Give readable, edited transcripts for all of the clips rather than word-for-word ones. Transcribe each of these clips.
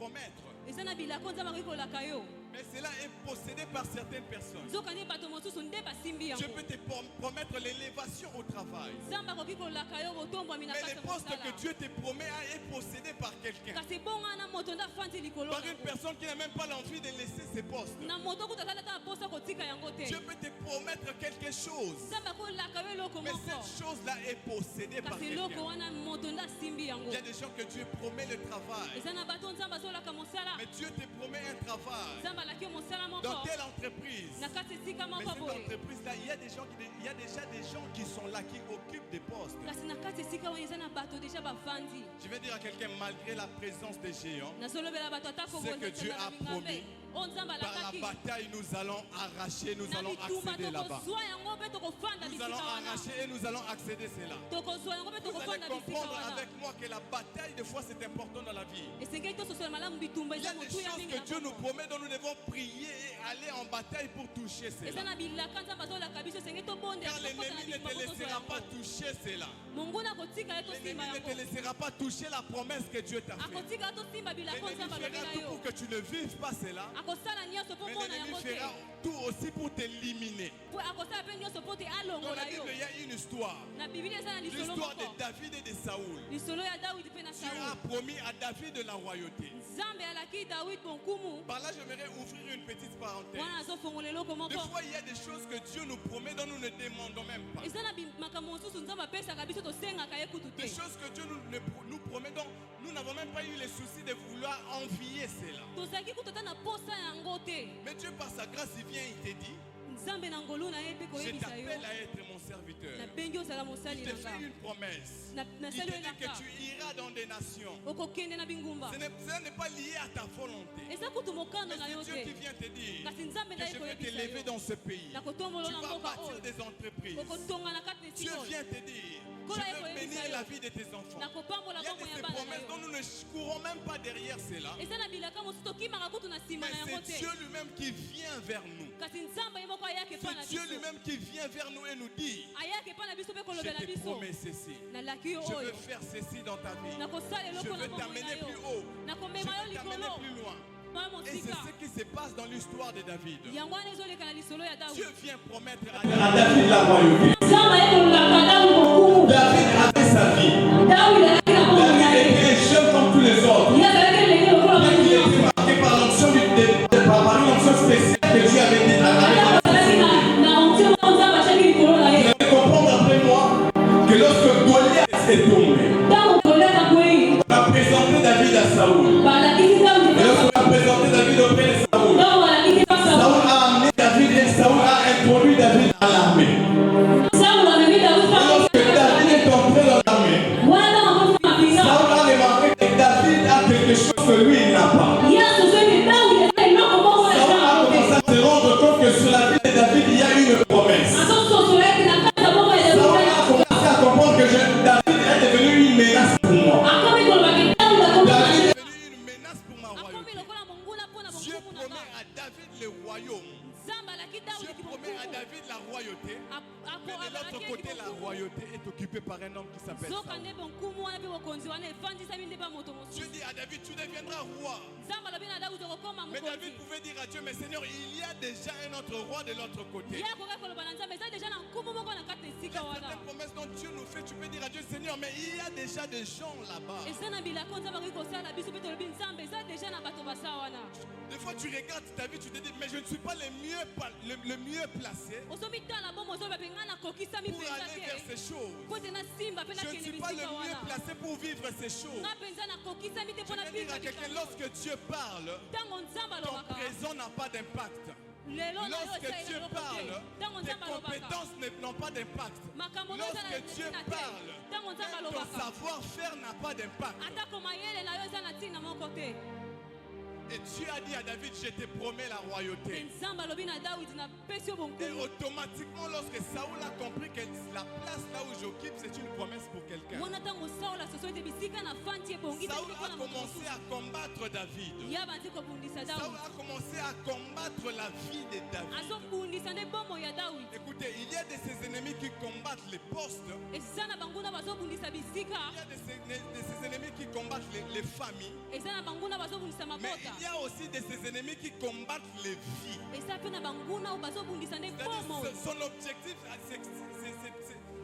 promettre. Mais cela est possédé par certaines personnes. Dieu peut te promettre l'élévation au travail. Mais les postes que Dieu te promet est possédé par quelqu'un. Par une personne qui n'a même pas l'envie de laisser ses postes. Dieu peut te promettre quelque chose. Mais cette chose-là est possédée par quelqu'un. Il y a des gens que Dieu promet le travail. Mais Dieu te promet un travail. Dans telle entreprise. Mais cette entreprise-là, il y a déjà des gens qui sont là, qui occupent des postes. Je vais dire à quelqu'un, malgré la présence des géants, ce que Dieu a promis, par la bataille, nous allons arracher, nous allons accéder là-bas. Nous allons arracher et nous allons accéder cela. Vous allez comprendre avec moi que la bataille, des fois, c'est important dans la vie. Il y a des choses que Dieu nous promet, dont nous devons prier et aller en bataille pour toucher cela. Car l'ennemi ne te laissera pas toucher cela. L'ennemi ne te laissera pas toucher la promesse que Dieu t'a faite. L'ennemi fera tout pour que tu ne vives pas cela. Mais l'ennemi fera tout aussi pour t'éliminer. Dans la Bible, il y a une histoire. L'histoire de David et de Saoul. Dieu a promis à David de la royauté. Par là, j'aimerais ouvrir une petite parenthèse. Des fois, il y a des choses que Dieu nous promet dont nous ne demandons même pas. Des choses que Dieu nous promet dont nous n'avons même pas eu les soucis de vouloir envier cela. Mais Dieu, par sa grâce, il vient, il te dit: je t'appelle à être mon serviteur. Il te fait une promesse. Il te dit que tu iras dans des nations. Ce n'est pas lié à ta volonté. Mais c'est Dieu qui vient te dire que je vais t'élever dans ce pays. Tu vas bâtir des entreprises. Dieu vient te dire: je veux bénir la vie de tes enfants. Il y a des promesses dont nous ne courons même pas derrière cela. Mais c'est Dieu lui-même qui vient vers nous. C'est Dieu lui-même qui vient vers nous et nous dit: je te promets ceci. Je veux faire ceci dans ta vie. Je veux t'amener plus haut. Je veux t'amener plus loin. Et c'est ce qui se passe dans l'histoire de David. Dieu vient promettre à David la royauté. David avait sa vie. David était jeune comme tous les autres. Il était marqué par l'onction spéciale que Dieu avait dit à David. Vous allez comprendre après moi que lorsque Goliath est tombé, on a présenté David à Saoul. Et lorsqu'on a présenté David auprès de Saoul, Saoul a amené David et Saoul a introduit David à l'armée. Et lorsque David est entré dans l'armée, Saoul a remarqué que David a quelque chose que lui il n'a pas. Saoul a commencé à se rendre compte que sur la vie de David il y a une promesse. Saoul a commencé à comprendre que David est devenu une menace pour moi. David est devenu une menace pour ma royauté. Dieu promet à David le royaume. Dieu promet à David la royauté. Mais de l'autre côté, la royauté est occupée par un homme qui s'appelle Saoul. Dieu dit à David: tu deviendras roi. Mais David pouvait dire à Dieu: mais Seigneur, il y a déjà un autre roi de l'autre côté. Il y a certaines promesses dont Dieu nous fait. Tu peux dire à Dieu: Seigneur, mais il y a déjà des gens là-bas. Des fois tu regardes ta vie, tu te dis: mais je ne suis pas le mieux placé pour aller vers ces choses. Je ne suis pas le mieux placé pour vivre ces choses. Je vais dire à quelqu'un: lorsque Dieu parle, ton présent n'a pas d'impact. Lorsque Dieu parle, tes compétences n'ont pas d'impact. Lorsque Dieu parle, ton savoir-faire n'a pas d'impact. Et Dieu a dit à David, je te promets la royauté. Et automatiquement, lorsque Saoul a compris que la place là où j'occupe, c'est une promesse pour quelqu'un, Saoul a commencé à combattre David. Saoul a commencé à combattre la vie de David. Écoutez, il y a de ces ennemis qui combattent les postes. Il y a de ces ennemis qui combattent les familles. Mais il y a aussi de ces ennemis qui combattent les vies. Son objectif,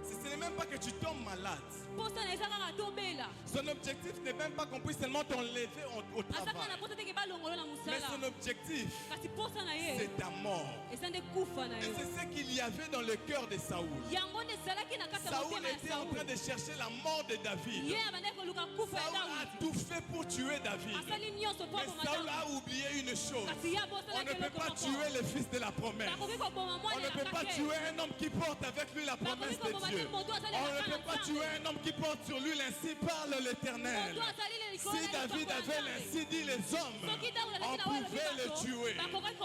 ce n'est même pas que tu tombes malade. Son objectif n'est même pas qu'on puisse seulement t'enlever au travail. Mais son objectif, c'est ta mort. Et c'est ce qu'il y avait dans le cœur de Saoul. Saoul était en train de chercher la mort de David. Saoul a tout fait pour tuer David. Mais Saoul a oublié une chose. On ne peut pas tuer le fils de la promesse. On ne peut pas tuer un homme qui porte avec lui la promesse de Dieu. On ne peut pas tuer un homme qui porte sur lui l'ainsi parle l'Éternel. Si David avait l'ainsi dit les hommes, on pouvait le tuer.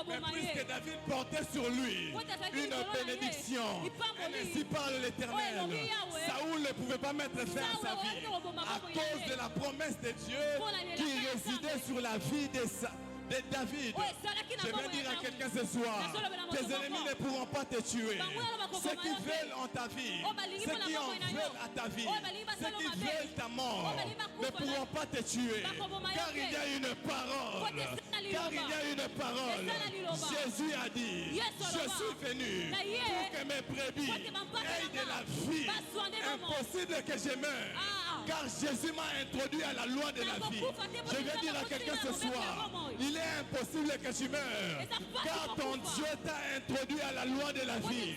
Mais puisque David portait sur lui une bénédiction, ainsi parle l'Éternel, Saoul ne pouvait pas mettre fin à sa vie à cause de la promesse de Dieu qui résidait sur la vie de David. Je vais dire à quelqu'un ce soir, tes ennemis ne pourront pas te tuer. Ceux qui veulent en ta vie, ceux qui en veulent à ta vie, ceux qui veulent ta mort, ne pourront pas te tuer. Car il y a une parole. Car il y a une parole. Jésus a dit, je suis venu pour que mes brebis aient de la vie. Impossible que je meure. Car Jésus m'a introduit à la loi de la vie. Je vais dire à quelqu'un ce soir, il est impossible que tu meurs. Car ton Dieu t'a introduit à la loi de la vie.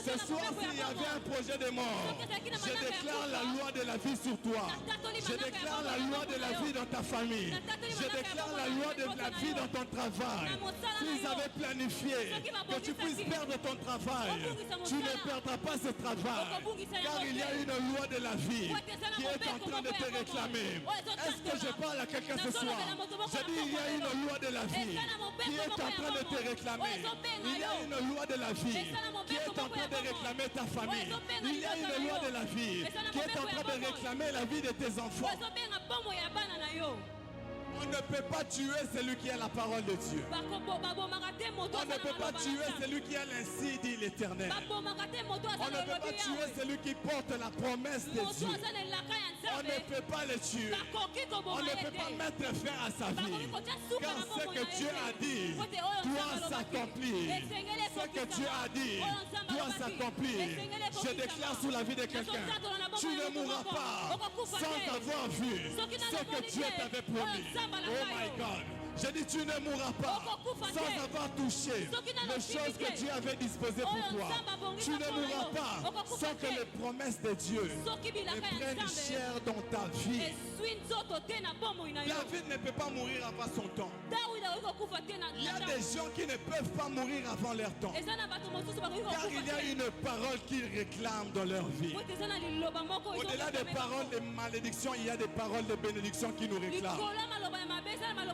Ce soir, s'il y avait un projet de mort, je déclare la loi de la vie sur toi. Je déclare la loi de la vie dans ta famille. Je déclare la loi de la vie dans ton travail. S'ils avaient planifié que tu puisses perdre ton travail, tu ne perdras pas ce travail. Car il y a une loi de la vie qui est en train de te réclamer. Est-ce que je parle à quelqu'un ce soir? Je dis, il y a une loi de la vie qui est en train de te réclamer. Il y a une loi de la vie qui est en train de réclamer ta famille. Il y a une loi de la vie qui est en train de réclamer la vie de tes enfants. On ne peut pas tuer celui qui a la parole de Dieu. On ne peut pas tuer celui qui a l'ainsi dit l'Éternel. On ne peut pas tuer celui qui porte la promesse de Dieu. On ne peut pas le tuer. On ne peut pas mettre fin à sa vie. Car ce que Dieu a dit doit s'accomplir. Ce que Dieu a dit doit s'accomplir. Je déclare sur la vie de quelqu'un, tu ne mourras pas sans avoir vu ce que Dieu t'avait promis. Oh my God. Je dis, tu ne mourras pas sans avoir touché les choses que Dieu avait disposées pour toi. Tu ne mourras pas sans que les promesses de Dieu ne prennent chair dans ta vie. David ne peut pas mourir avant son temps. Il y a des gens qui ne peuvent pas mourir avant leur temps. Car il y a une parole qu'ils réclament dans leur vie. Au-delà des paroles de malédiction, il y a des paroles de bénédiction qui nous réclament.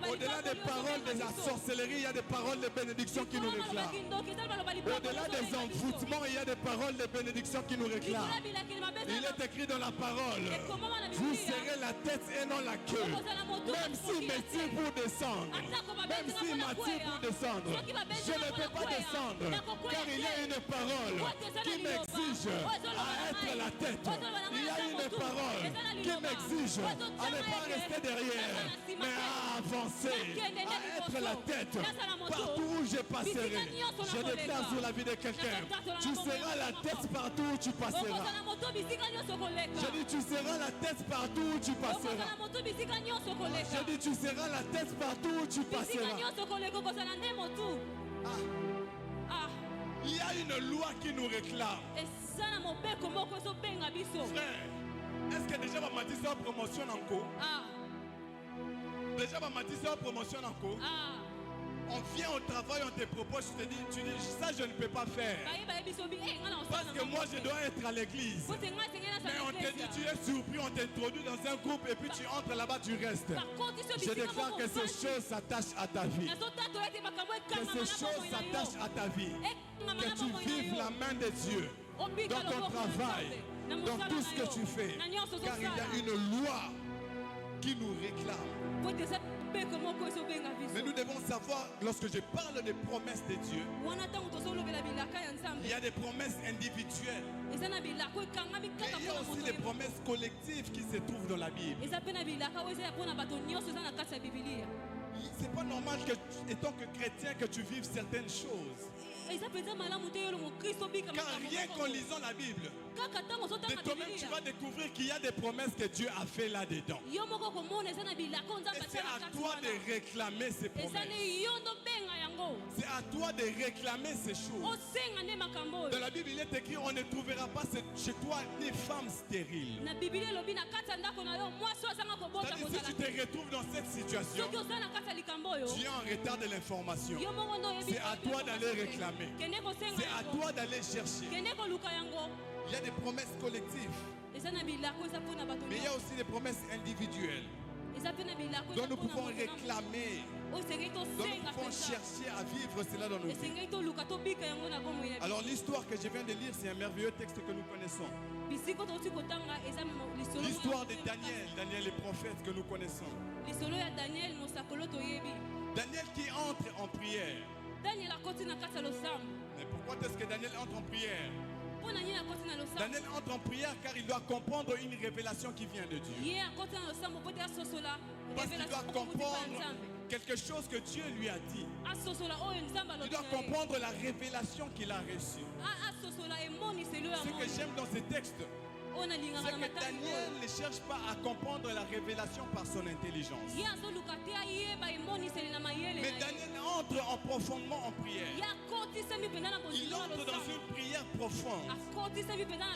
Au-delà des paroles de la sorcellerie, il y a des paroles de bénédiction qui nous réclament. Au-delà des envoûtements, il y a des paroles de bénédiction qui nous réclament. Il est écrit dans la parole, vous serez la tête et non la queue. Même si m'attire pour descendre, même si m'attire pour descendre, je ne peux pas descendre. Car il y a une parole qui m'exige à être la tête. Il y a une parole qui m'exige à ne pas rester derrière, mais à avancer, à être la tête partout où je passerai. Je déclare sur la vie de quelqu'un, tu seras la tête partout où tu passeras. Je dis, tu seras la tête partout où tu passeras. Je dis, tu seras la tête partout où tu passeras. Il y a une loi qui nous réclame. Frère, est-ce que déjà ma matin promotion en cours? Déjà ma matin promotion en cours? On vient au travail, on te propose, tu dis ça je ne peux pas faire. Parce que moi je dois être à l'église. Mais on te dit tu es surpris, on t'introduit dans un groupe et puis tu entres là-bas, tu restes. Je déclare que ces choses s'attachent à ta vie. Que ces choses s'attachent à ta vie. Que tu vives la main de Dieu dans ton travail, dans tout ce que tu fais. Car il y a une loi qui nous réclame. Mais nous devons savoir, lorsque je parle des promesses de Dieu, il y a des promesses individuelles. Et il y a aussi des promesses collectives qui se trouvent dans la Bible. C'est pas normal que, étant que chrétien, que tu vives certaines choses. Car rien qu'en lisant la Bible, de toi-même tu vas découvrir qu'il y a des promesses que Dieu a fait là-dedans. Et c'est à toi de réclamer ces promesses. C'est à toi de réclamer ces choses. Dans la Bible, il est écrit, on ne trouvera pas chez toi des femmes stériles. C'est-à-dire, si tu te retrouves dans cette situation, tu es en retard de l'information. C'est à toi d'aller réclamer. C'est à toi d'aller chercher. Il y a des promesses collectives. Mais il y a aussi des promesses individuelles dont nous pouvons réclamer, dont nous pouvons chercher à vivre cela dans nos vies. Alors l'histoire que je viens de lire, c'est un merveilleux texte que nous connaissons. L'histoire de Daniel le prophète que nous connaissons. Daniel qui entre en prière. Mais pourquoi est-ce que Daniel entre en prière? Daniel entre en prière car il doit comprendre une révélation qui vient de Dieu. Parce qu'il doit comprendre quelque chose que Dieu lui a dit. Il doit comprendre la révélation qu'il a reçue. Ce que j'aime dans ces textes, c'est que Daniel ne cherche pas à comprendre la révélation par son intelligence. Mais Daniel entre en profondément en prière. Il entre dans une prière profonde.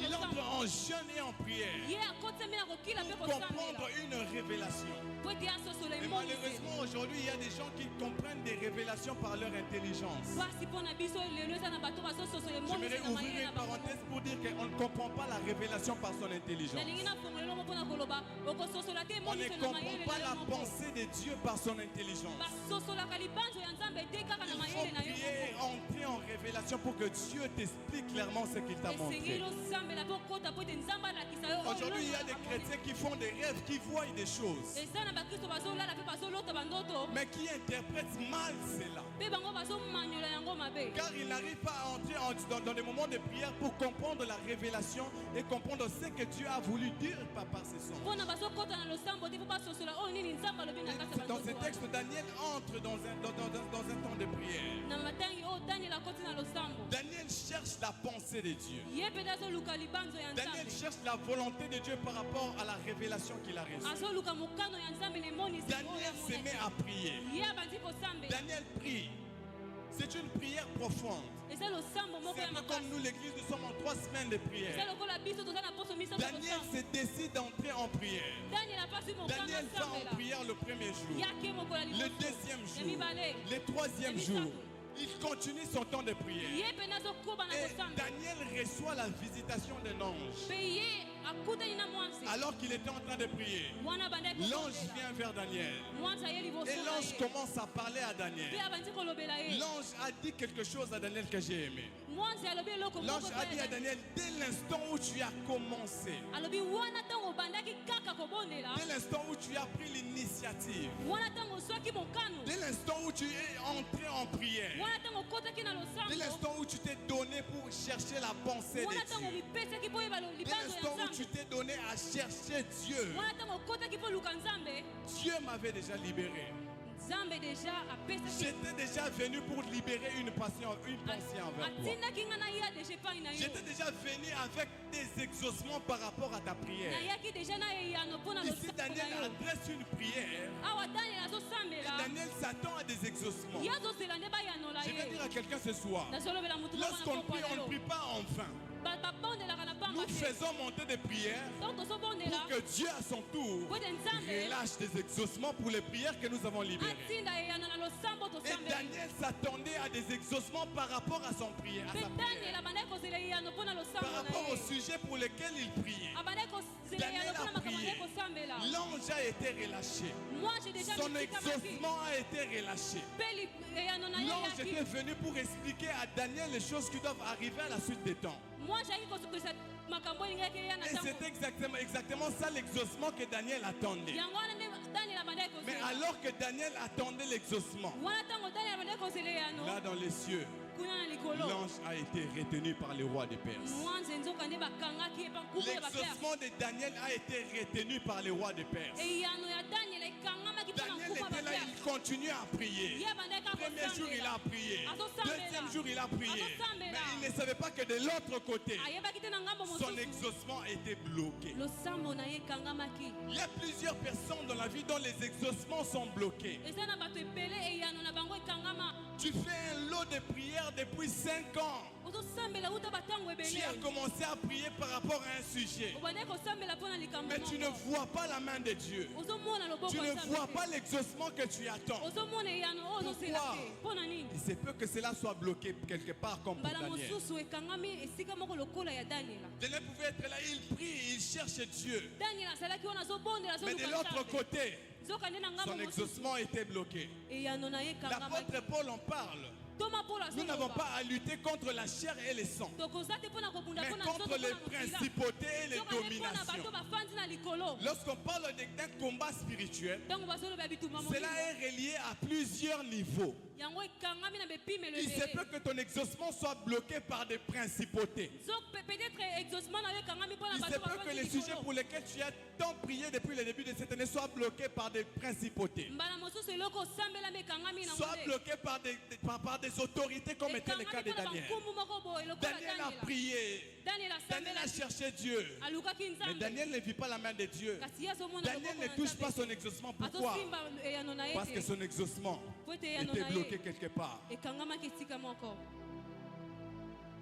Il entre en jeûne et en prière pour comprendre une révélation. Mais malheureusement aujourd'hui il y a des gens qui comprennent des révélations par leur intelligence. J'aimerais ouvrir une parenthèse pour dire qu'on ne comprend pas la révélation par son intelligence. On ne comprend pas la pensée de Dieu par son intelligence. Il faut prier, entrer en révélation pour que Dieu t'explique clairement ce qu'il t'a montré. Aujourd'hui, il y a des chrétiens qui font des rêves, qui voient des choses, mais qui interprètent mal cela. Car ils n'arrivent pas à entrer dans des moments de prière pour comprendre la révélation et comprendre ce que Dieu a voulu dire par ses sons. Dans ce texte, Daniel entre dans un temps de prière. Daniel cherche la pensée de Dieu. Daniel cherche la volonté de Dieu par rapport à la révélation qu'il a reçue. Daniel se met à prier. Daniel prie. C'est une prière profonde. C'est un peu comme nous, l'église, nous sommes en 3 semaines de prière. Daniel se décide d'entrer en prière. Daniel va en prière le premier jour, le deuxième jour, le troisième jour. Il continue son temps de prière. Et Daniel reçoit la visitation d'un ange. Alors qu'il était en train de prier, l'ange vient vers Daniel. Et l'ange commence à parler à Daniel. L'ange a dit quelque chose à Daniel que j'ai aimé. L'ange a dit à Daniel, dès l'instant où tu as commencé, dès l'instant où tu as pris l'initiative, dès l'instant où tu es entré en prière, dès l'instant où tu t'es donné pour chercher la pensée de Dieu, dès l'instant où tu t'es donné à chercher Dieu, Dieu m'avait déjà libéré. J'étais déjà venu pour libérer une pensée envers toi. J'étais déjà venu avec des exaucements par rapport à ta prière. Ici, Daniel adresse une prière. Et Daniel s'attend à des exaucements. Je vais dire à quelqu'un ce soir, lorsqu'on prie, on ne prie pas en vain. Nous faisons monter des prières pour que Dieu à son tour relâche des exaucements pour les prières que nous avons libérées. Et Daniel s'attendait à des exaucements par rapport à son prière, à sa prière. Par rapport au sujet pour lequel il priait. Daniel a prié. L'ange a été relâché. Son exaucement a été relâché. L'ange était venu pour expliquer à Daniel les choses qui doivent arriver à la suite des temps. Et c'était exactement ça l'exaucement que Daniel attendait. Mais alors que Daniel attendait l'exaucement, là dans les cieux, l'ange a été retenu par le roi des Perses. L'exaucement de Daniel a été retenu par le roi des Perses. Daniel était là, il continuait à prier. Premier jour, il a prié. Deuxième jour, il a prié. Mais il ne savait pas que de l'autre côté, son exaucement était bloqué. Il y a plusieurs personnes dans la vie dont les exaucements sont bloqués. Tu fais un lot de prières depuis 5 ans. Tu as commencé à prier par rapport à un sujet. Mais tu ne vois pas la main de Dieu. Tu ne vois pas l'exaucement que tu attends. Pourquoi? Il se peut que cela soit bloqué quelque part comme pour Daniel. Daniel pouvait être là, il prie, il cherche Dieu. Mais de l'autre côté, son exaucement était bloqué. L'apôtre Paul en parle. Nous n'avons pas à lutter contre la chair et le sang, mais contre les principautés et les dominations. Lorsqu'on parle d'un combat spirituel, cela est relié à plusieurs niveaux. Il se peut que ton exaucement soit bloqué par des principautés. Il se peut que les sujets pour lesquels tu as tant prié depuis le début de cette année soient bloqués par des principautés, soient bloqués par des autorités comme était le cas de Daniel. Daniel a prié. Daniel a cherché Dieu. Mais Daniel ne vit pas la main de Dieu. Daniel ne touche pas son exaucement. Pourquoi? Parce que son exaucement était bloqué quelque part.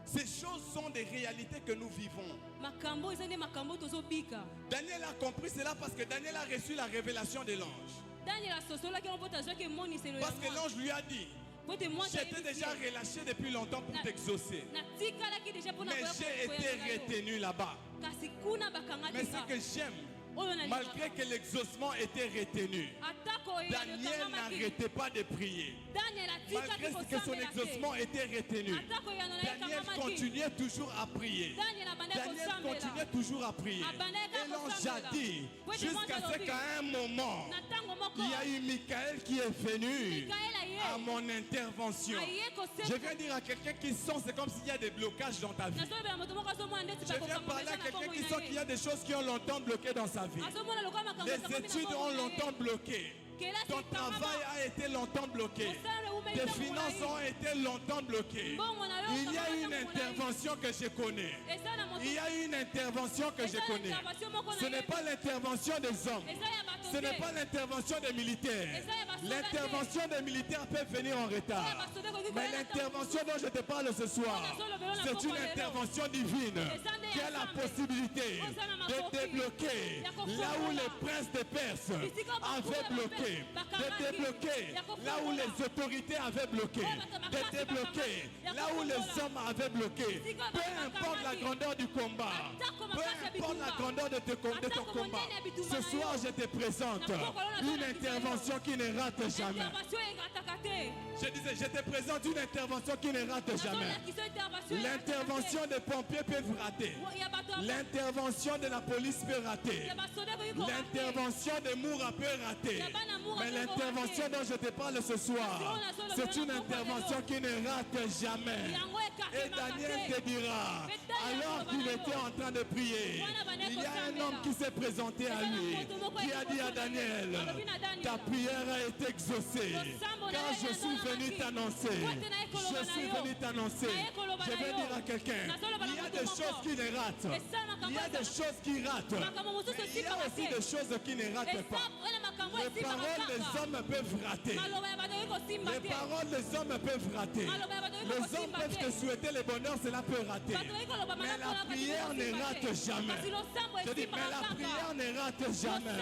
Ces choses sont des réalités que nous vivons. Daniel a compris cela parce que Daniel a reçu la révélation de l'ange. Parce que l'ange lui a dit: j'étais déjà relâché depuis longtemps pour t'exaucer, mais j'ai été retenu là-bas. Mais ce que j'aime, malgré que l'exaucement était retenu, Daniel n'arrêtait pas de prier. Malgré que son exaucement était retenu, Daniel continuait toujours à prier. Daniel continuait toujours à prier. Et l'ange a dit, jusqu'à ce qu'à un moment, il y a eu Michael qui est venu à mon intervention. Je viens dire à quelqu'un qui sent, c'est comme s'il y a des blocages dans ta vie. Je viens parler à quelqu'un qui sent qu'il y a des choses qui ont longtemps bloqué dans sa vie. Les études ont longtemps bloqué. Ton travail a été longtemps bloqué. Tes finances ont été longtemps bloquées. Il y a une intervention que je connais. Il y a une intervention que je connais. Ce n'est pas l'intervention des hommes. Ce n'est pas l'intervention des militaires. L'intervention des militaires peut venir en retard. Mais l'intervention dont je te parle ce soir, c'est une intervention divine qui a la possibilité de débloquer là où les princes de Perse avaient bloqué, de débloquer là où les autorités avaient bloqué, de débloquer là où les hommes avaient bloqué. Peu importe la grandeur du combat, peu importe la grandeur de ton combat, ce soir je te présente une intervention qui ne rate jamais. Je disais, je te présente une intervention qui ne rate jamais. L'intervention des pompiers peut rater. L'intervention de la police peut rater. L'intervention des Moura peut rater. Mais l'intervention dont je te parle ce soir, c'est une intervention qui ne rate jamais. Et Daniel te dira, alors qu'il était en train de prier, il y a un homme qui s'est présenté à lui, qui a dit à Daniel, ta prière a été exaucée, car je suis venu t'annoncer. Je suis venu t'annoncer. Je vais dire à quelqu'un, il y a des choses qui les ratent. Il y a des choses qui ratent. Mais il y a aussi des choses qui ne ratent pas. Les paroles des hommes peuvent rater. Les paroles des hommes peuvent rater. Les hommes peuvent te souhaiter le bonheur, cela peut rater. Mais la prière ne rate jamais. Je dis, mais la prière ne rate jamais.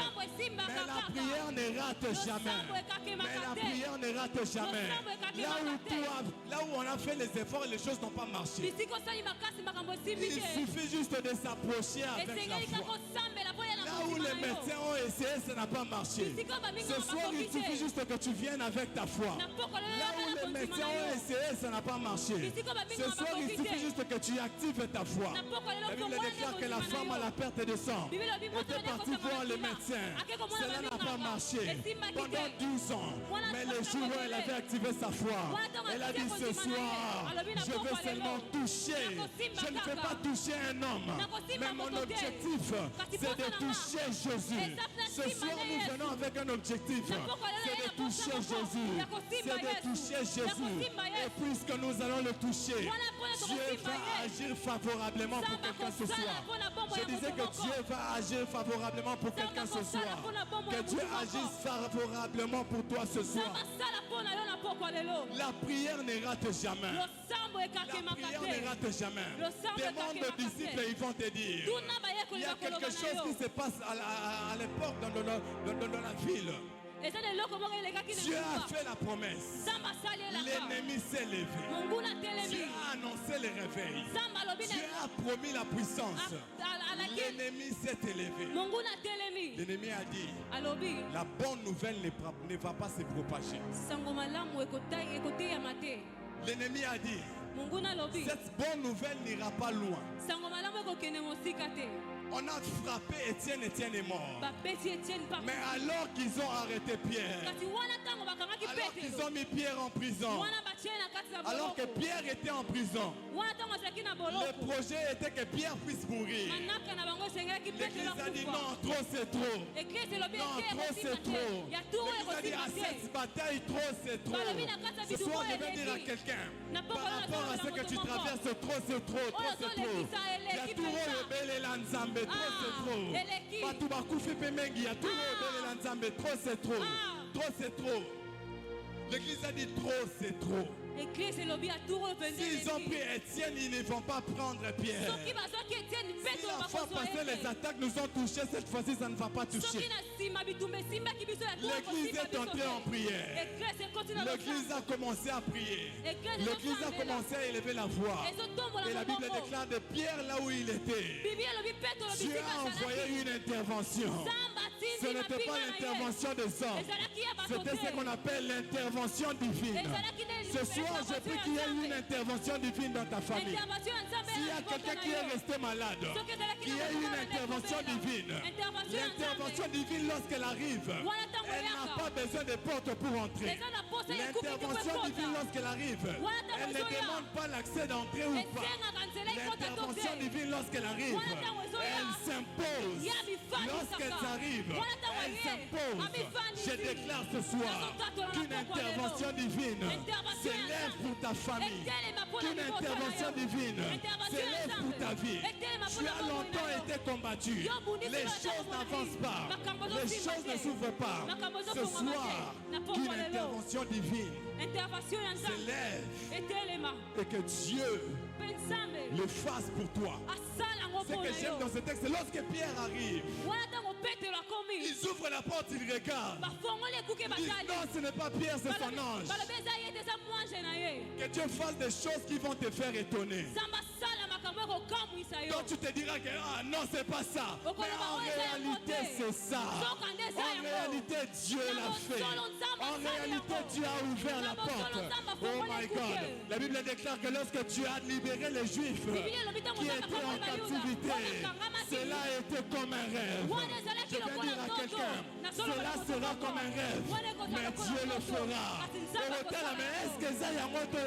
Mais la prière ne rate jamais. Mais la prière ne rate jamais. Là où on a fait les efforts et les choses n'ont pas marché, il suffit juste de s'approcher avec la foi. Là où les médecins ont essayé, ça n'a pas marché. Ce soir, il suffit juste que tu viennes avec ta foi. Là où les médecins ont essayé, ça n'a pas marché. Ce soir, il suffit juste que tu actives ta foi. La Bible déclare que la femme à la perte de sang était partie voir les médecins. Cela n'a pas marché pendant 12 ans. Mais le jour où elle avait activé sa foi, elle a dit ce soir, je veux seulement toucher. Je ne veux pas toucher un homme. Mais mon objectif, c'est de toucher Jésus. Ce soir, nous venons avec un objectif. C'est de toucher Jésus. C'est de toucher Jésus. Et puisque nous allons le toucher, Dieu va agir favorablement pour quelqu'un ce soir. Je disais que Dieu va agir favorablement pour quelqu'un ce soir. Que Dieu agisse favorablement pour toi ce soir. La prière ne rate jamais. La prière ne rate jamais. Demande aux disciples et ils vont te dire. Il y a quelque chose qui se passe à l'époque dans la ville. Dieu a fait la promesse. L'ennemi s'est levé. Dieu a annoncé le réveil. Dieu a promis la puissance. L'ennemi s'est élevé. L'ennemi a dit, la bonne nouvelle ne va pas se propager. L'ennemi a dit, cette bonne nouvelle n'ira pas loin. On a frappé Étienne, Étienne est mort. Mais alors qu'ils ont arrêté Pierre, alors qu'ils ont mis Pierre en prison, alors que Pierre était en prison, le projet était que Pierre puisse mourir. L'Église a dit non, trop c'est trop. Non, trop c'est trop. L'Église a dit à cette bataille, trop c'est trop. Ce soir, je vais dire à quelqu'un, par rapport à ce que tu traverses, trop c'est trop, trop c'est trop. Il y a tout le bel et l'ensemble. Trop c'est trop. Trop c'est trop. Trop c'est trop. L'Église a dit trop c'est trop. S'ils ont pris Étienne, ils ne vont pas prendre Pierre. Si la fois passée les attaques nous ont touchés, cette fois-ci ça ne va pas toucher. L'Église est entrée en prière. L'Église a commencé à prier. L'Église a commencé à élever la voix. Et la Bible déclare de Pierre là où il était, Dieu a envoyé une intervention. Ce n'était pas l'intervention des hommes. C'était ce qu'on appelle l'intervention divine. Ce soir, je prie qu'il y ait une intervention divine dans ta famille. S'il y a quelqu'un qui est resté malade, qu'il y ait une intervention divine. L'intervention divine, lorsqu'elle arrive, elle n'a pas besoin de porte pour entrer. L'intervention divine, lorsqu'elle arrive, elle ne demande pas l'accès d'entrée ou pas. L'intervention divine, lorsqu'elle arrive, elle s'impose. Lorsqu'elle arrive, elle s'impose. Je déclare ce soir qu'une intervention divine s'élève pour ta famille. Qu'une intervention divine s'élève pour ta vie. Tu as longtemps été combattu. Les choses n'avancent pas. Les choses ne s'ouvrent pas. Ce soir, qu'une intervention divine s'élève et que Dieu le fasse pour toi. Ce que j'aime dans ce texte, c'est lorsque Pierre arrive, ils ouvrent la porte, ils regardent. Ils disent non, ce n'est pas Pierre, c'est son ange. Que Dieu fasse des choses qui vont te faire étonner. Donc tu te diras que ah, non, c'est pas ça. Mais en réalité, c'est ça. En réalité, Dieu l'a fait. En réalité, Dieu a ouvert la porte. Oh my God. La Bible déclare que lorsque Dieu a libéré les Juifs qui étaient en captivité, cela a été comme un rêve. Je vais dire à quelqu'un, cela sera comme un rêve, mais Dieu le fera. Mais est-ce que ça y a moto?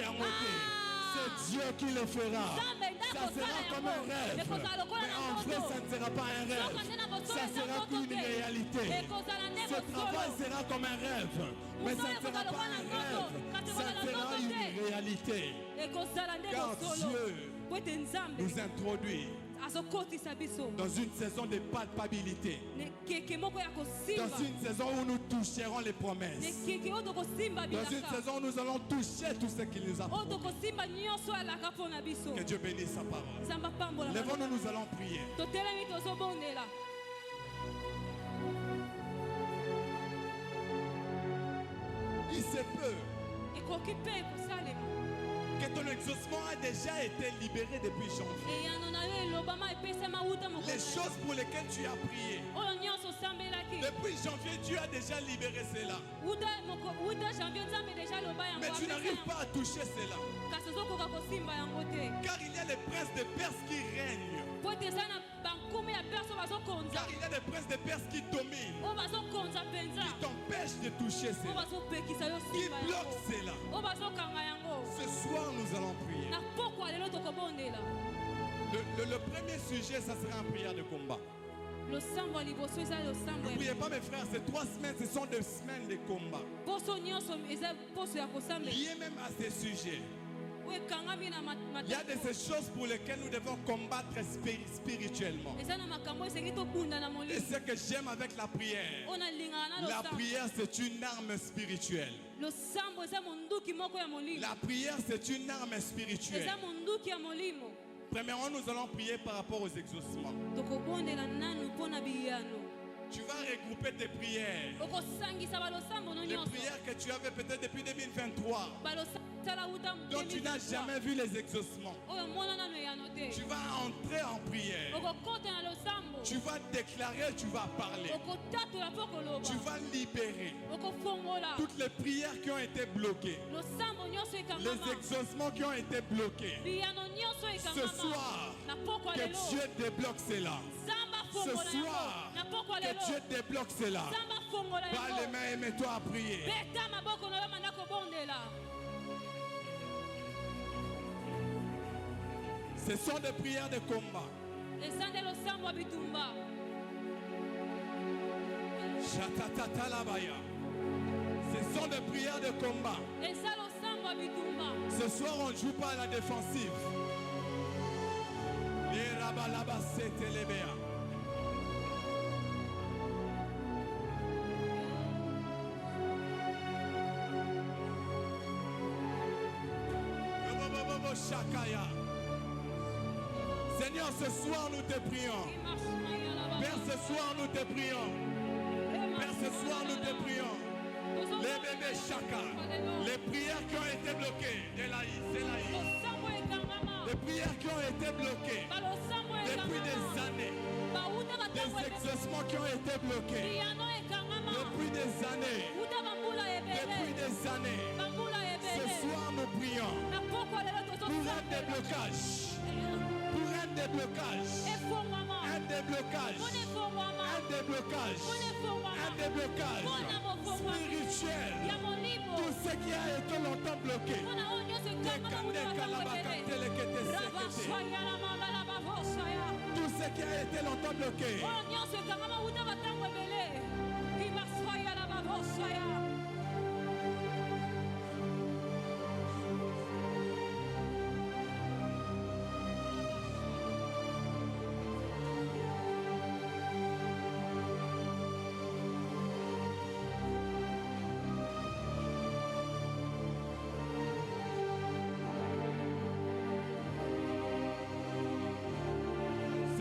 C'est Dieu qui le fera. Ça sera comme un rêve. Mais en vrai, ça ne sera pas un rêve. Ça sera une réalité. Ce travail sera comme un rêve. Mais ça ne sera pas un rêve. Ça sera une réalité. Car Dieu nous introduit Dans une saison de palpabilité. Dans une saison où nous toucherons les promesses. Dans une saison où nous allons toucher tout ce qu'il nous a promis. Que Dieu bénisse sa parole. Lèvons-nous, nous allons prier. Il se peut que ton exaucement a déjà été libéré depuis janvier. Les choses pour lesquelles tu as prié, depuis janvier, Dieu a déjà libéré cela. Mais tu n'arrives pas à toucher cela. Car il y a les princes de Perse qui règnent. Car il y a des princes de Perse qui dominent, qui t'empêchent de toucher cela, qui bloquent cela. Ce soir, nous allons prier. Le premier sujet, ça sera une prière de combat. N'oubliez pas, mes frères, ces 3 semaines, ce sont des semaines de combat. Liées même à ces sujets. Il y a de ces choses pour lesquelles nous devons combattre spirituellement. Et ce que j'aime avec la prière, c'est une arme spirituelle. La prière, c'est une arme spirituelle. Premièrement, nous allons prier par rapport aux exaucements. Tu vas regrouper tes prières. Les prières que tu avais peut-être depuis 2023. Donc tu n'as jamais vu les exaucements. Tu vas entrer en prière. Tu vas déclarer, tu vas parler. Tu vas libérer toutes les prières qui ont été bloquées. Les exaucements qui ont été bloqués. Ce soir, que Dieu débloque cela. Ce soir, que Dieu débloque cela. Bas les mains et mets-toi à prier. Ce sont des prières de combat. Ce sont des prières de combat. Ce soir, on ne joue pas à la défensive. Seigneur, ce soir nous te prions. Père, ce soir nous te prions. Père, ce soir nous te prions. Les bébés chaka, les prières qui ont été bloquées, les prières qui ont été bloquées depuis des années, des exaucements qui ont été bloqués depuis des années, ce soir nous prions pour un déblocage, spirituel. Tout ce qui a été longtemps bloqué. Tout ce qui a été longtemps bloqué.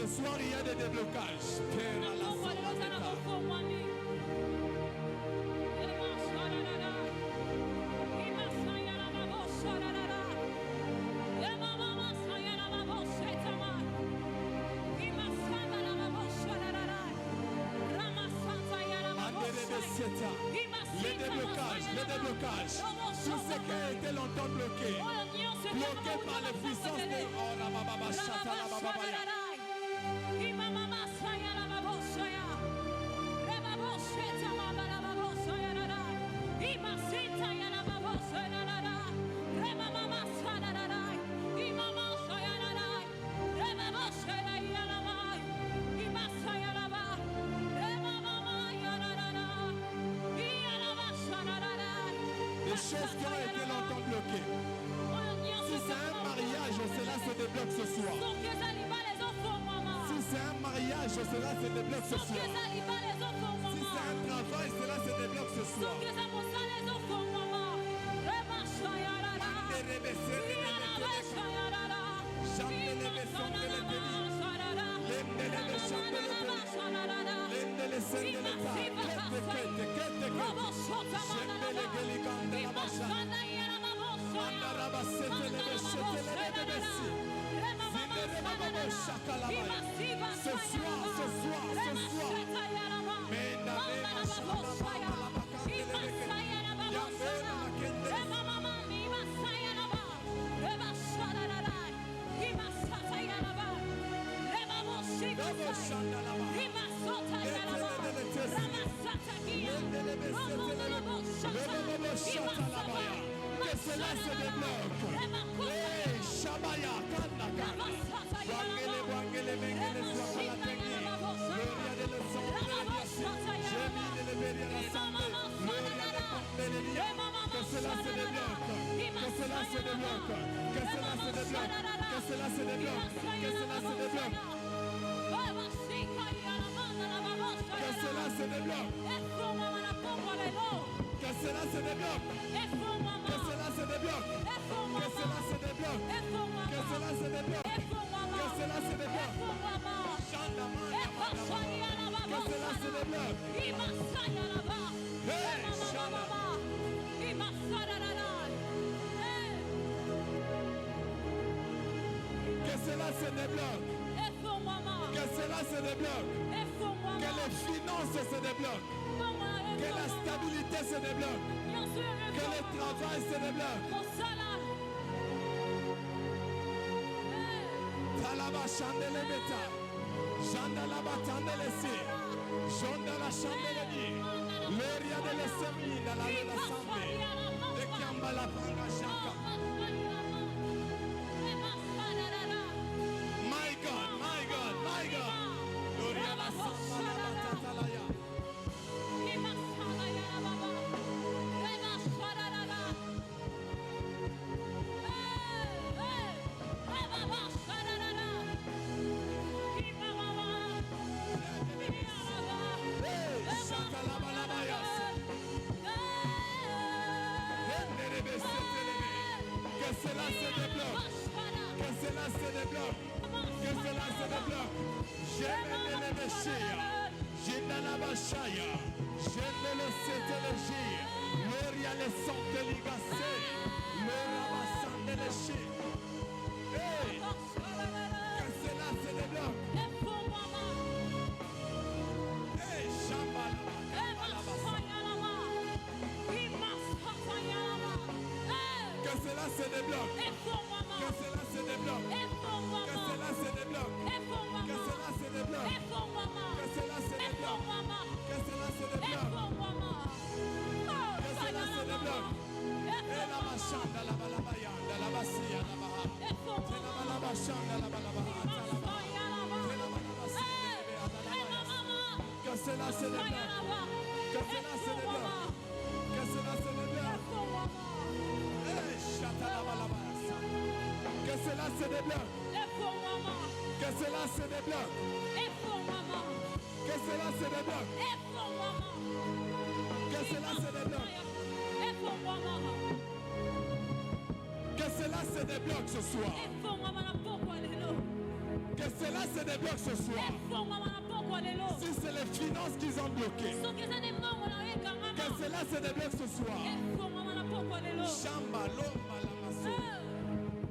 Ce soir, il y a des déblocages. Les déblocages. Tout ce qui a été longtemps bloqué. Bloqué par les puissances de... Les choses qui ont été longtemps bloquées. Si c'est un mariage, cela se débloque ce soir. c'est un mariage, cela se débloque ce soir. Si c'est un travail, cela se débloque ce soir. Ce soir. Que cela se débloque. Shabaya, Kandaka. Wangele, Mengele, Swakalatengi. Gloria de los hombres. Jemi de Liberia, la Sande. Gloria de Condelia. Que cela se débloque. Que cela se débloque. Que cela se débloque. Que cela se débloque. Que cela se débloque. Que cela se débloque. Que cela se débloque. Que cela se débloque. Que cela se débloque. Que cela se débloque. Que cela se débloque. Que cela se débloque. Hey, que cela se débloque. Que cela se débloque. Que les finances se débloquent. Que la stabilité se débloque. Que le travail se débloque. Talaba chandele beta. Chandalaba tandelesi. Jondala chandeleni. Gloria de l'esemina la de la sambe. De kiamba la panga shaka. My God. Gloria la samba la batatalaya. Que cela se débloque. Que cela se débloque. Que cela se débloque. J'aime les messieurs. J'aime la bachaya. J'aime le sétélégie. Gloria les santé ligacé. Le rabassan de l'échi. Hey. Que cela se débloque. Hey, Shambhala. Que cela se débloque. Que cela se débloque. Que cela se débloque. Que cela se débloque. Que cela se débloque. Que cela se débloque. Que cela se débloque. Et la machanda la balabaya, la basia la baha. C'est la balabachanda la balabaha. Que cela se débloque. Que cela se débloque. Que cela se débloque. Que cela se débloque. Que cela se débloque. Que cela se débloque. Que cela se débloque. Que cela se débloque ce soir. Que cela se débloque ce soir. Si c'est les finances qu'ils ont bloquées, que cela se débloque ce soir. Chamba, l'omba, la masse.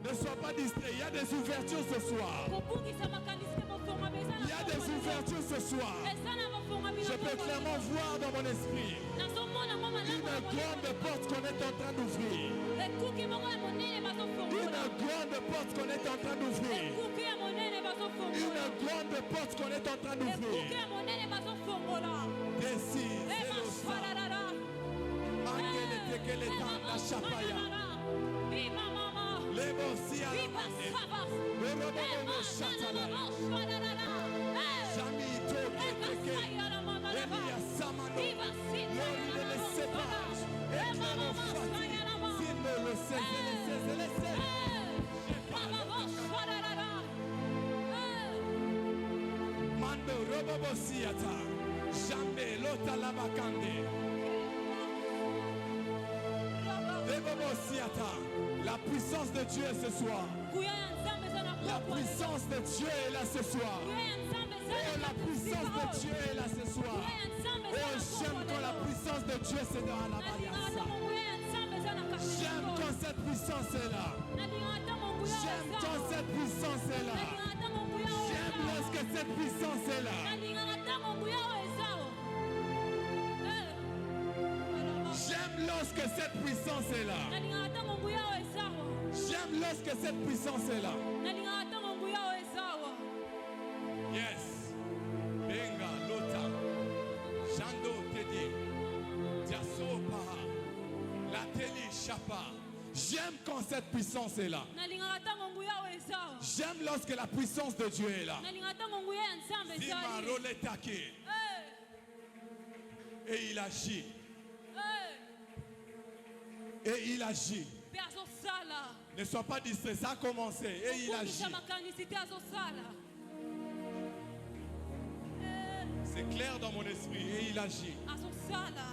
Ne sois pas distrait, il y a des ouvertures ce soir. Il y a des ouvertures ce soir. Je peux clairement voir dans mon esprit une grande porte qu'on est en train d'ouvrir. Une grande porte qu'on est en train d'ouvrir. Une grande porte qu'on est en train d'ouvrir. Décise, la chapaya. Les bossis à la mane. Le robo chatala. Jami toke teke. Elia samano. Lori de les sépage. Éclaire au fati. Zimbe le seize, le Robobosiata. Jamais lota labakande. Robobosiata. La puissance de Dieu ce soir. La puissance de Dieu est là ce soir. Oh, la puissance de Dieu est là ce soir. Oh, j'aime quand la puissance de Dieu c'est dans la Bayassa. J'aime quand cette puissance est là. J'aime quand cette puissance est là. J'aime lorsque cette puissance est là. J'aime lorsque cette puissance est là. J'aime lorsque cette puissance est là. Yes. Benga, Lota. Shando Tedi. Diaso Paha. La Teli Chapa. J'aime quand cette puissance est là. J'aime lorsque la puissance de Dieu est là. Et il agit. Et il agit. Ne sois pas distrait, ça a commencé. Et il agit. C'est clair dans mon esprit. Et il agit.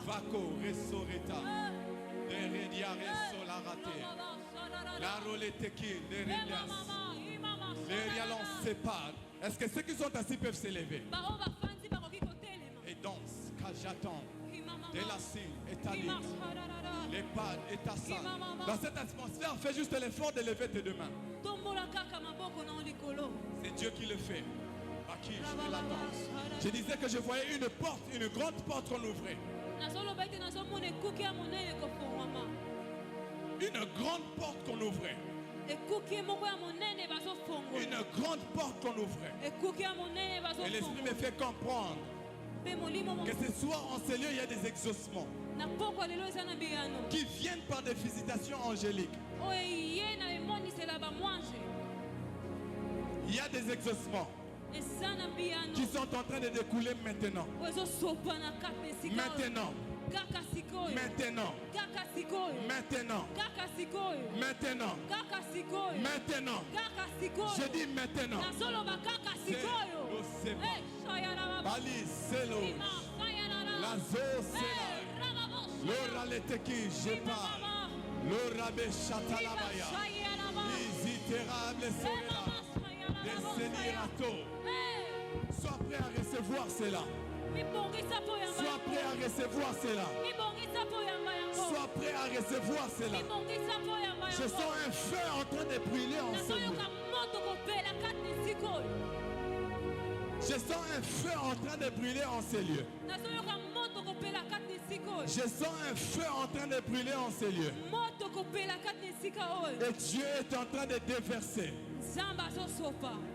Vaco, Resoreta. Deredia, Resolarate. La Roleteki, Deredias. Les rialons séparent. Est-ce que ceux qui sont assis peuvent s'élever? Et danse, Kajaton, Delassine, Etalit, les pas, Etassan. Dans cette atmosphère, fais juste l'effort de lever tes deux mains. C'est Dieu qui le fait. À qui je l'attends. Je disais que je voyais une porte, une grande porte qu'on ouvrait. Une grande porte qu'on ouvrait. Une grande porte qu'on ouvrait. Et l'Esprit me fait comprendre que ce soir en ce lieu il y a des exaucements qui viennent par des visitations angéliques. Il y a des exaucements qui sont en train de découler maintenant. Maintenant. Maintenant. Maintenant. Maintenant. Maintenant. Je dis maintenant. Bali Selo. Lazo Sela. L'ora leteki je parle. L'ora bechatalabaya. Isiterable Sela. Desenirato. Sois prêt à recevoir cela. Sois prêt à recevoir cela. Sois prêt à recevoir cela. Je sens un feu en train de brûler en ce lieu. Je sens un feu en train de brûler en ces lieux. Je sens un feu en train de brûler en ces lieux. Et Dieu est en train de déverser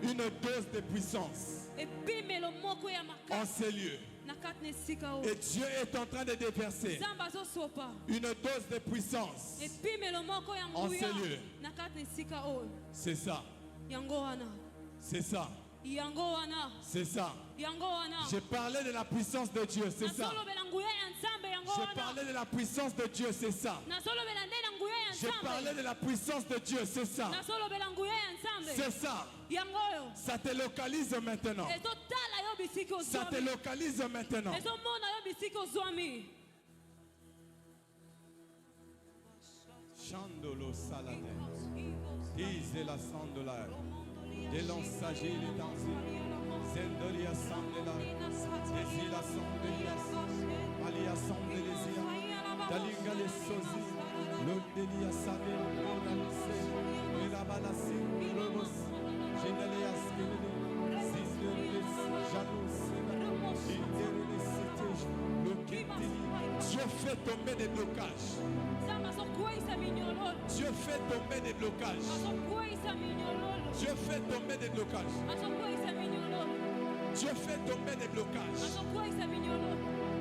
une dose de puissance en ces lieux. Et Dieu est en train de déverser une dose de puissance en ces lieux. C'est ça. C'est ça. C'est ça. Je parlais de la puissance de Dieu, c'est ça. Je parlais de la puissance de Dieu, c'est ça. Je parlais de la puissance de Dieu, c'est ça. C'est ça. Ça te localise maintenant. Ça te localise maintenant. Chandolo salade. Dise la sandola. De l'ensagé les danser. Zendolia sandela. Desila sandelia. Alia sandelesia. Dalinga les sosi. L'odelia sade. L'onalise. L'elabalasi. L'obos. Genelea skele. Zizleles. Janus. Dieu fait tomber des blocages. Dieu fait tomber des blocages. Dieu fait tomber des blocages. Dieu fait tomber des blocages.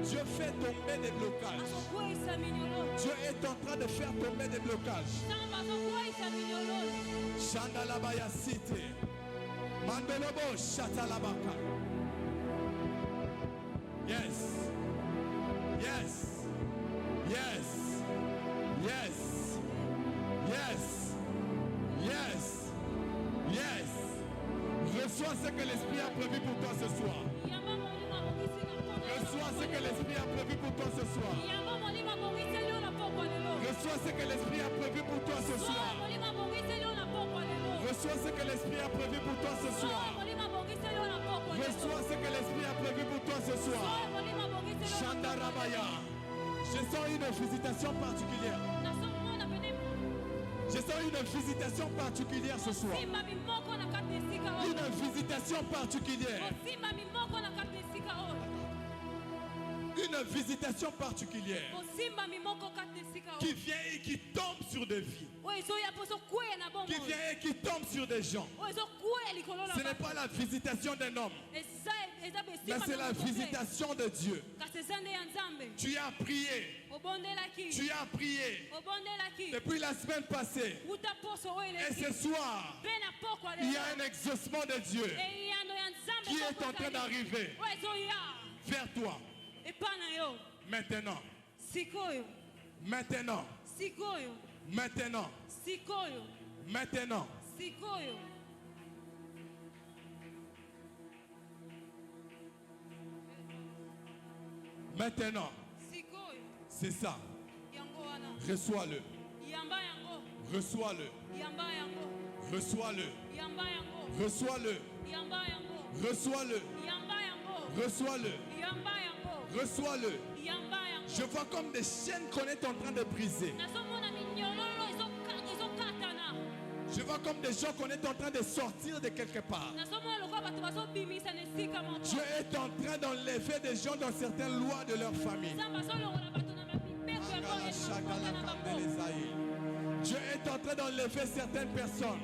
Dieu fait tomber des blocages. Dieu est en train de faire tomber des blocages. Chandalabaya cité. Mandolobo chatalabaka. Yes. Yes. Yes. Yes. Yes. Yes. Yes. Reçois ce que l'Esprit a prévu pour toi ce soir. l'Esprit a prévu pour toi ce soir. Reçois ce que l'Esprit a prévu pour toi ce soir. Reçois ce que l'Esprit a prévu pour toi ce soir. Reçois ce que l'Esprit a prévu pour toi ce soir. Shandarabaya. Je sens une visitation particulière. Je sens une visitation particulière ce soir. Une visitation particulière. Une visitation particulière qui vient et qui tombe sur des vies, qui vient et qui tombe sur des gens. Ce n'est pas la visitation d'un homme, mais c'est la visitation de Dieu. Tu as prié, tu as prié depuis la semaine passée, et ce soir il y a un exaucement de Dieu qui est en train d'arriver vers toi. Maintenant. Maintenant. Maintenant. Maintenant. Maintenant. C'est ça. Reçois-le. Reçois-le. Reçois-le. Reçois-le. Reçois-le. Reçois-le. Reçois-le. Je vois comme des chaînes qu'on est en train de briser. Je vois comme des gens qu'on est en train de sortir de quelque part. Dieu est en train d'enlever des gens dans certaines lois de leur famille. Dieu est en train d'enlever certaines personnes.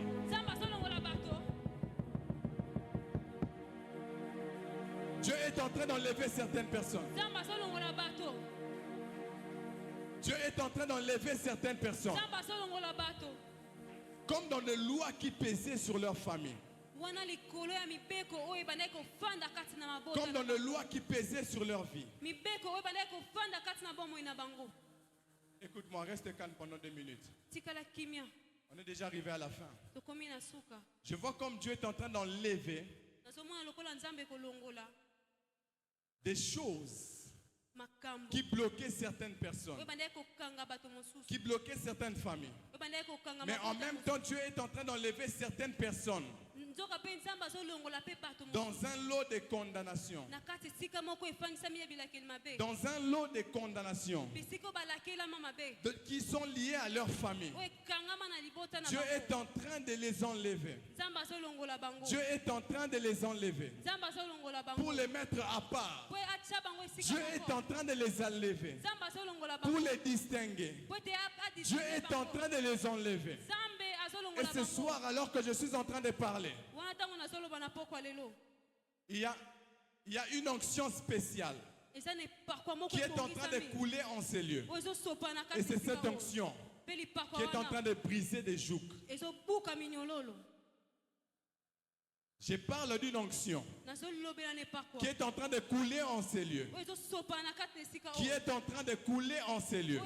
Dieu est en train d'enlever certaines personnes. Dieu est en train d'enlever certaines personnes. Comme dans les lois qui pesaient sur leur famille. Comme dans les lois qui pesaient sur leur vie. Écoute-moi, reste calme pendant 2 minutes. On est déjà arrivé à la fin. Je vois comme Dieu est en train d'enlever des choses qui bloquaient certaines personnes, qui bloquaient certaines familles. Mais en même temps, Dieu est en train d'enlever certaines personnes dans un lot de condamnation. Dans un lot de condamnation qui sont liés à leur famille. Dieu est en train de les enlever. Dieu est en train de les enlever pour les mettre à part. Dieu est en train de les enlever pour les distinguer. Dieu est en train de les enlever. Et ce soir, alors que je suis en train de parler, il y a une onction spéciale qui est en train de couler en ces lieux. Et c'est cette onction qui est en train de briser des jougs. Je parle d'une onction qui est en train de couler en ces lieux. Qui est en train de couler en ces lieux.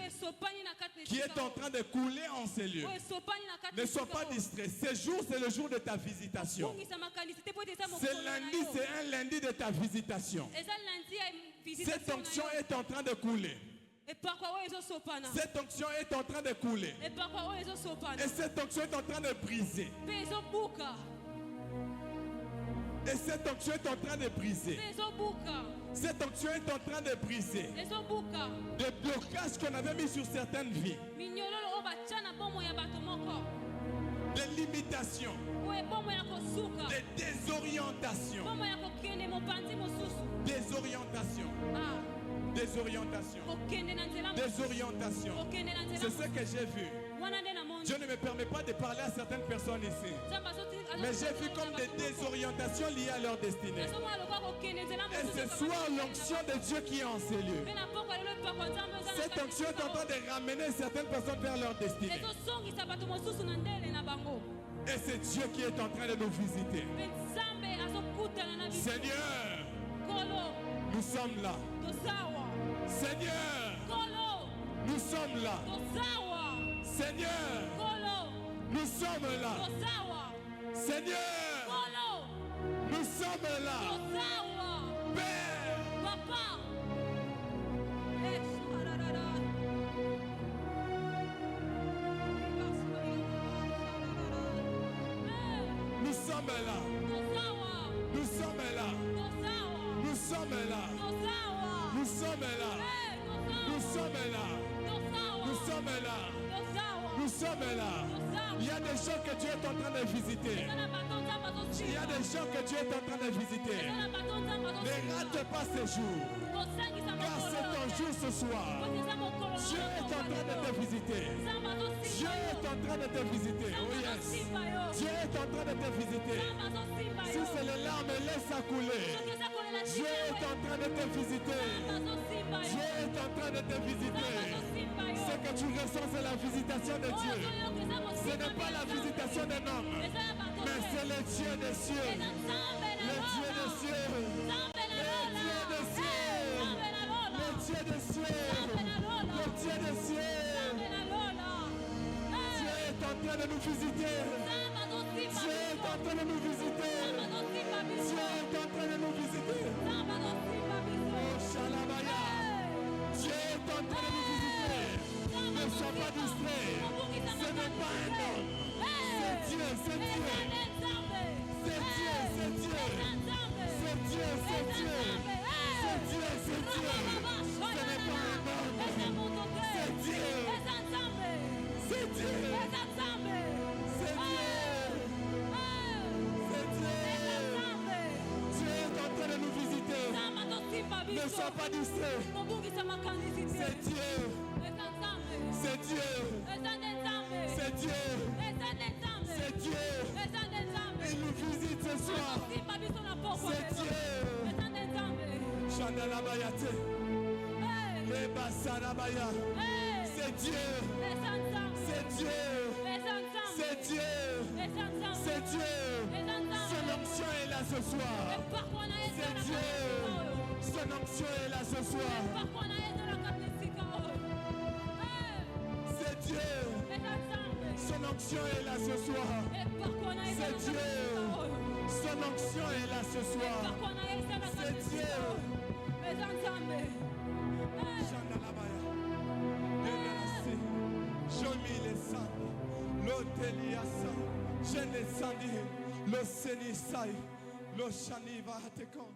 Qui est en train de couler en ces lieux. Ne sois pas distrait. Ce jour, c'est le jour de ta visitation. C'est lundi, c'est un lundi de ta visitation. Cette onction est en train de couler. Cette onction est en train de couler. Et cette onction est en train de briser. Et cette onction est en train de briser. Cette onction est en train de briser. Des blocages qu'on avait mis sur certaines vies. Des limitations. Des désorientations. Désorientation. Désorientation. Désorientation. C'est ce que j'ai vu. Dieu ne me permet pas de parler à certaines personnes ici. Mais j'ai vu comme des désorientations liées à leur destinée. Et ce soir, l'onction de Dieu qui est en ces lieux. Cette onction est en train de ramener certaines personnes vers leur destinée. Et c'est Dieu qui est en train de nous visiter. Seigneur, nous sommes là. Seigneur, nous sommes là. Seigneur, nous sommes là. Seigneur, nous sommes là. Père, là. Nous sommes là. Nous sommes là. Nous sommes là. Nous sommes là. Nous sommes là. Nous sommes là. Il y a des gens que Dieu est en train de visiter. Il y a des gens que Dieu est en train de visiter. Ne rate pas ces jours. Car c'est ton jour ce soir. Dieu est en train de te visiter. Dieu est en train de te visiter. Oh yes. Dieu est en train de te visiter. Si c'est les larmes, laisse-la couler. Dieu est en train de te visiter. Dieu est en train de te visiter. Ce que tu ressens, c'est la visitation de Dieu. Ce n'est pas la visitation d'un homme, mais c'est le Dieu des cieux. Le Dieu des cieux. Le Dieu des cieux. Le Dieu des cieux. Dieu est en train de nous visiter. Dieu est en train de nous visiter. Dieu est en train de nous visiter. Oh, Shalabaya. Dieu est en train de nous visiter. Ne sois pas distrait. Ce n'est pas un homme. C'est Dieu, c'est Dieu. C'est Dieu, c'est Dieu. C'est Dieu, c'est Dieu. C'est Dieu, c'est Dieu. Ce n'est pas un homme. C'est Dieu. C'est Dieu. C'est Dieu. C'est Dieu. Dieu est en train de nous visiter. Ne sois pas distrait. C'est Dieu. C'est Dieu. C'est Dieu. C'est Dieu. Il nous visite ce soir. C'est Dieu. Chandalabayate. Lebasarabaya. C'est Dieu. C'est Dieu. C'est Dieu. C'est Dieu. Son onction est là ce soir. C'est Dieu. Son onction est là ce soir. C'est Dieu. Son onction est là ce soir. C'est Dieu. Son onction est là ce soir. C'est Dieu. Show me les sangs. L'hôteliasa. Je les sandis. Le Sénissaï. Le Shani va te con.